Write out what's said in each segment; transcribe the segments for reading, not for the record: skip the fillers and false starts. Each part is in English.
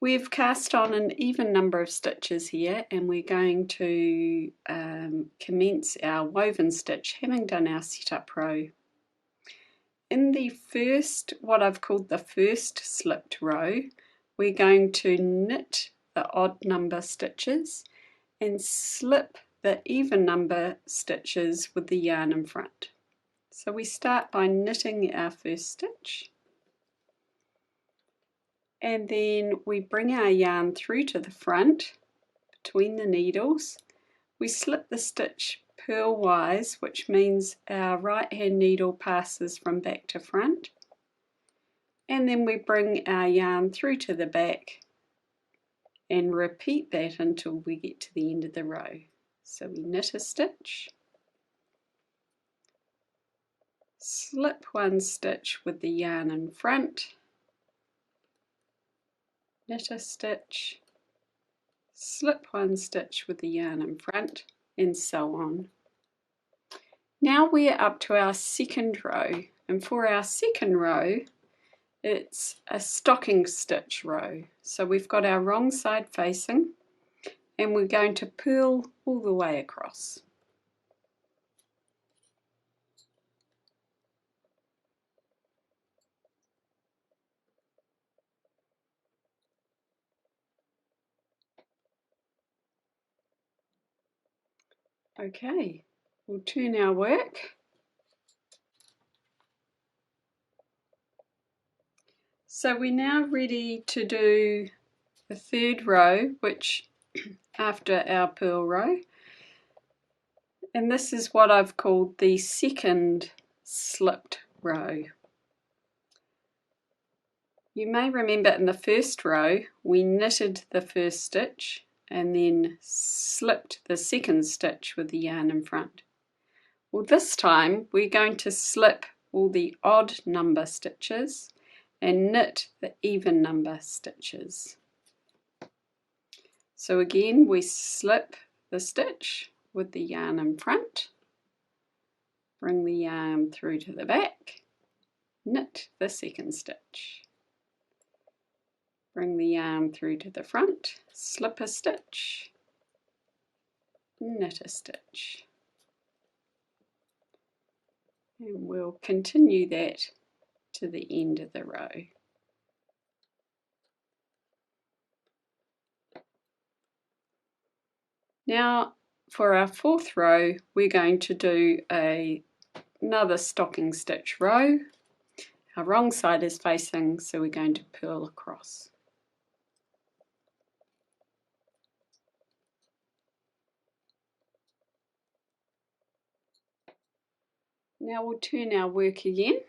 We've cast on an even number of stitches here, and we're going to commence our woven stitch having done our setup row. In the first, what I've called the first slipped row, we're going to knit the odd number stitches and slip the even number stitches with the yarn in front. So we start by knitting our first stitch, and then we bring our yarn through to the front between the needles. We slip the stitch purlwise, which means our right hand needle passes from back to front, and then we bring our yarn through to the back and repeat that until we get to the end of the row. So we knit a stitch, slip one stitch with the yarn in front, knit a stitch, slip one stitch with the yarn in front, and so on. Now we're up to our second row, and for our second row it's a stocking stitch row. So we've got our wrong side facing, and we're going to purl all the way across. Okay, we'll turn our work. So we're now ready to do the third row, which after our purl row, and this is what I've called the second slipped row. You may remember in the first row we knitted the first stitch and then slipped the second stitch with the yarn in front. Well, this time we're going to slip all the odd number stitches and knit the even number stitches. So again, we slip the stitch with the yarn in front, bring the yarn through to the back, knit the second stitch, bring the yarn through to the front, slip a stitch, knit a stitch. And we'll continue that to the end of the row. Now for our fourth row, we're going to do another stocking stitch row. Our wrong side is facing, so we're going to purl across. Now we'll turn our work again.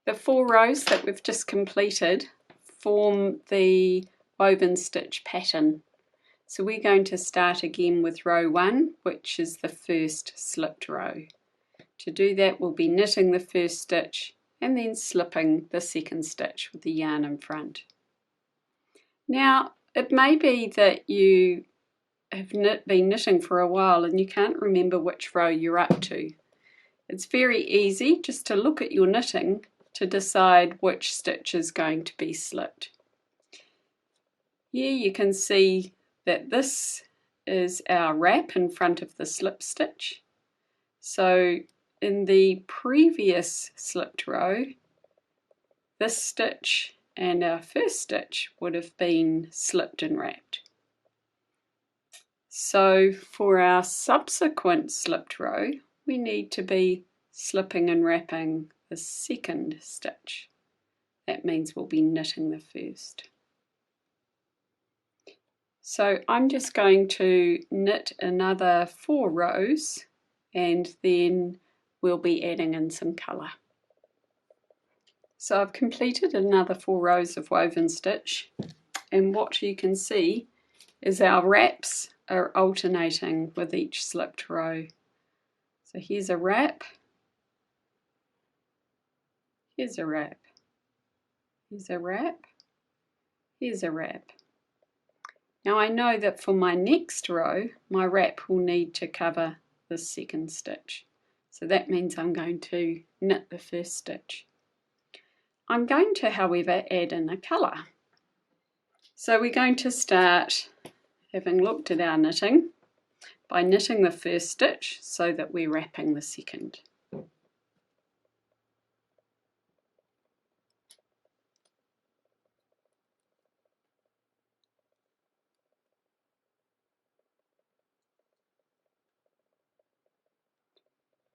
The 4 rows that we've just completed form the woven stitch pattern. So we're going to start again with row 1, which is the first slipped row. To do that, we'll be knitting the first stitch and then slipping the second stitch with the yarn in front. Now, it may be that you have been knitting for a while and you can't remember which row you're up to. It's very easy just to look at your knitting to decide which stitch is going to be slipped. Here you can see that this is our wrap in front of the slip stitch. So in the previous slipped row, this stitch and our first stitch would have been slipped and wrapped. So for our subsequent slipped row, we need to be slipping and wrapping the second stitch. That means we'll be knitting the first. So I'm just going to knit another 4 rows and then we'll be adding in some colour. So I've completed another 4 rows of woven stitch, and what you can see is our wraps are alternating with each slipped row. So here's a wrap, here's a wrap, here's a wrap, here's a wrap. Now I know that for my next row, my wrap will need to cover the second stitch. So that means I'm going to knit the first stitch. I'm going to, however, add in a colour. So we're going to start, having looked at our knitting, by knitting the first stitch so that we're wrapping the second.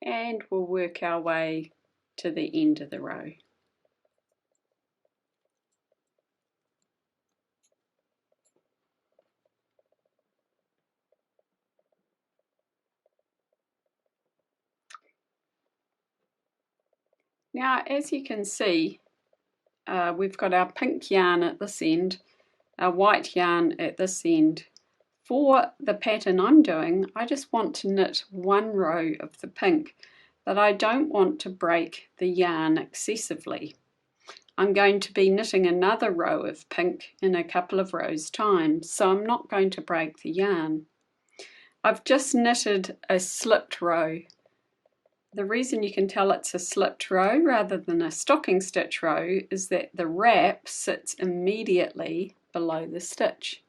And we'll work our way to the end of the row. Now, as you can see, we've got our pink yarn at this end, our white yarn at this end. For the pattern I'm doing, I just want to knit one row of the pink, but I don't want to break the yarn excessively. I'm going to be knitting another row of pink in a couple of rows' time, so I'm not going to break the yarn. I've just knitted a slipped row. The reason you can tell it's a slipped row rather than a stocking stitch row is that the wrap sits immediately below the stitch.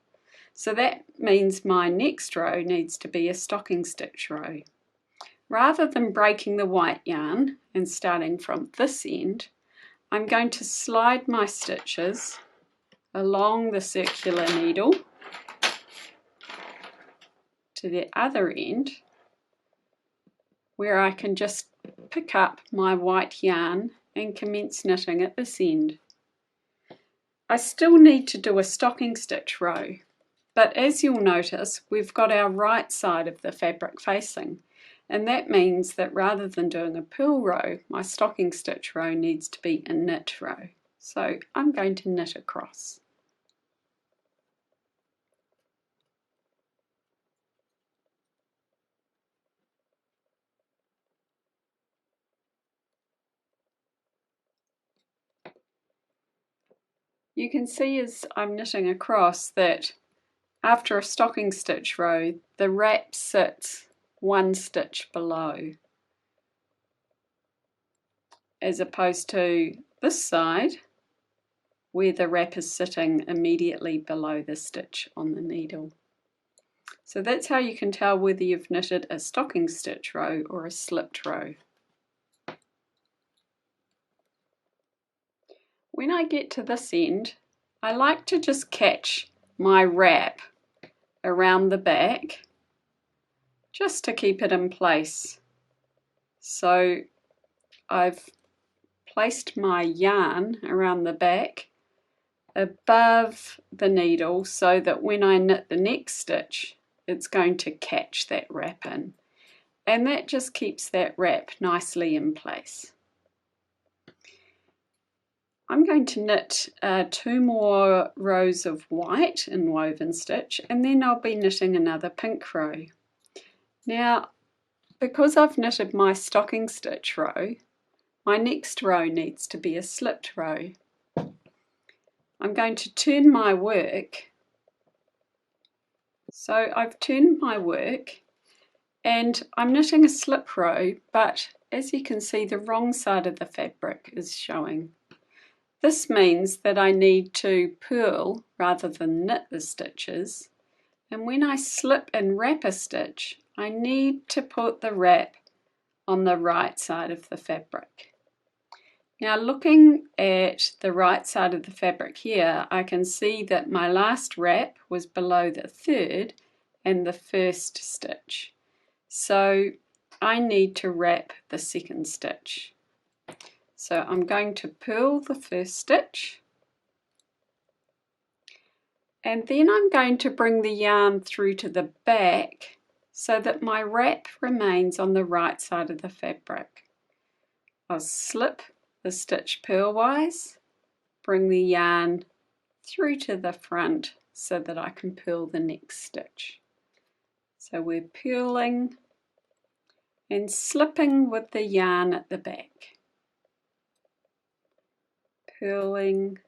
So that means my next row needs to be a stocking stitch row. Rather than breaking the white yarn and starting from this end, I'm going to slide my stitches along the circular needle to the other end, where I can just pick up my white yarn and commence knitting at this end. I still need to do a stocking stitch row, but as you'll notice, we've got our right side of the fabric facing, and that means that rather than doing a purl row, my stocking stitch row needs to be a knit row. So I'm going to knit across. You can see as I'm knitting across that after a stocking stitch row, the wrap sits one stitch below, as opposed to this side where the wrap is sitting immediately below the stitch on the needle. So that's how you can tell whether you've knitted a stocking stitch row or a slipped row. When I get to this end, I like to just catch my wrap around the back just to keep it in place. So I've placed my yarn around the back above the needle so that when I knit the next stitch, it's going to catch that wrap in. And that just keeps that wrap nicely in place. I'm going to knit 2 more rows of white in woven stitch, and then I'll be knitting another pink row. Now, because I've knitted my stocking stitch row, my next row needs to be a slipped row. I'm going to turn my work. So I've turned my work and I'm knitting a slip row, but as you can see, the wrong side of the fabric is showing. This means that I need to purl rather than knit the stitches, and when I slip and wrap a stitch, I need to put the wrap on the right side of the fabric. Now, looking at the right side of the fabric here, I can see that my last wrap was below the third and the first stitch. So I need to wrap the second stitch. So I'm going to purl the first stitch, and then I'm going to bring the yarn through to the back so that my wrap remains on the right side of the fabric. I'll slip the stitch purlwise, bring the yarn through to the front so that I can purl the next stitch. So we're purling and slipping with the yarn at the back. Purling,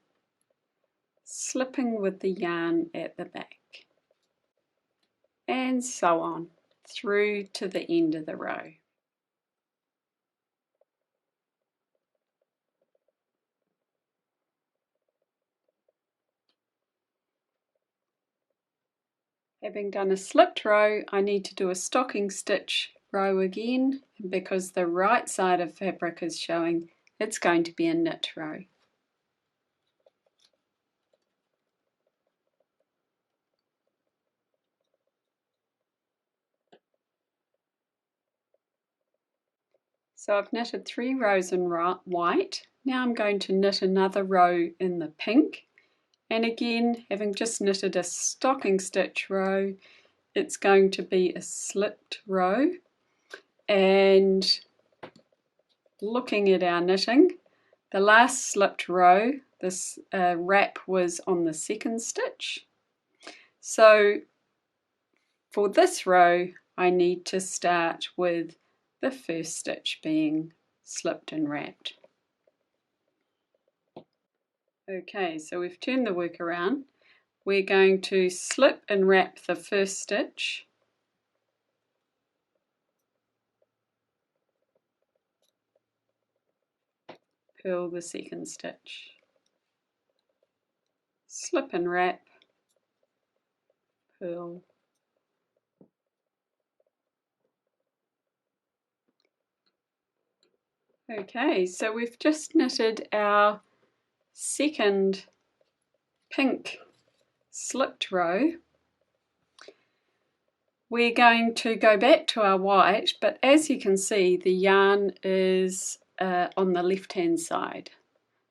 slipping with the yarn at the back, and so on through to the end of the row. Having done a slipped row, I need to do a stocking stitch row again, and because the right side of fabric is showing, it's going to be a knit row. So I've knitted 3 rows in white. Now I'm going to knit another row in the pink, and again, having just knitted a stocking stitch row, it's going to be a slipped row. And looking at our knitting, the last slipped row, this wrap was on the second stitch. So for this row, I need to start with the first stitch being slipped and wrapped. Okay, so we've turned the work around. We're going to slip and wrap the first stitch. Purl the second stitch. Slip and wrap. Purl. Okay, so we've just knitted our second pink slipped row. We're going to go back to our white, but as you can see, the yarn is on the left hand side.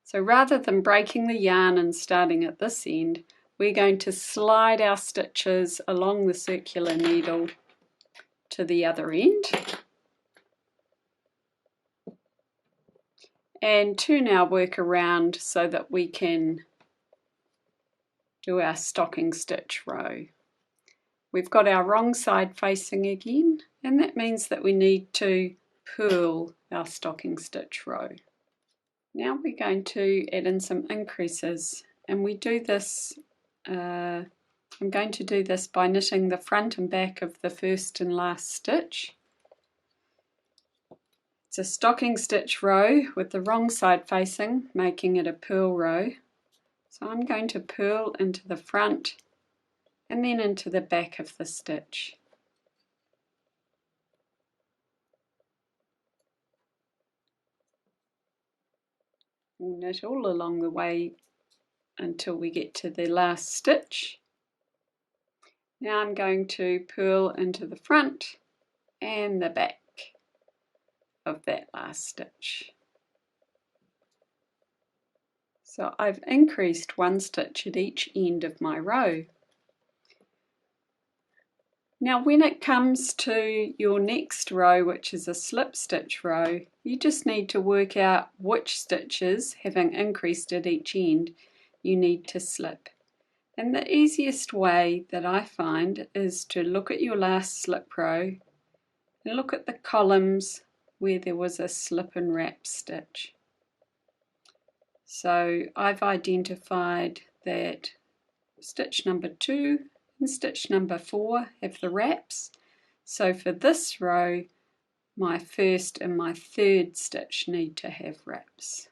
So rather than breaking the yarn and starting at this end, we're going to slide our stitches along the circular needle to the other end and turn our work around so that we can do our stocking stitch row. We've got our wrong side facing again, and that means that we need to purl our stocking stitch row. Now we're going to add in some increases, and we do this, I'm going to do this by knitting the front and back of the first and last stitch. It's a stocking stitch row with the wrong side facing, making it a purl row. So I'm going to purl into the front and then into the back of the stitch. We'll knit all along the way until we get to the last stitch. Now I'm going to purl into the front and the back of that last stitch. So I've increased 1 stitch at each end of my row. Now when it comes to your next row, which is a slip stitch row, you just need to work out which stitches, having increased at each end, you need to slip. And the easiest way that I find is to look at your last slip row and look at the columns where there was a slip and wrap stitch. So I've identified that stitch number 2 and stitch number 4 have the wraps. So for this row, my first and my third stitch need to have wraps.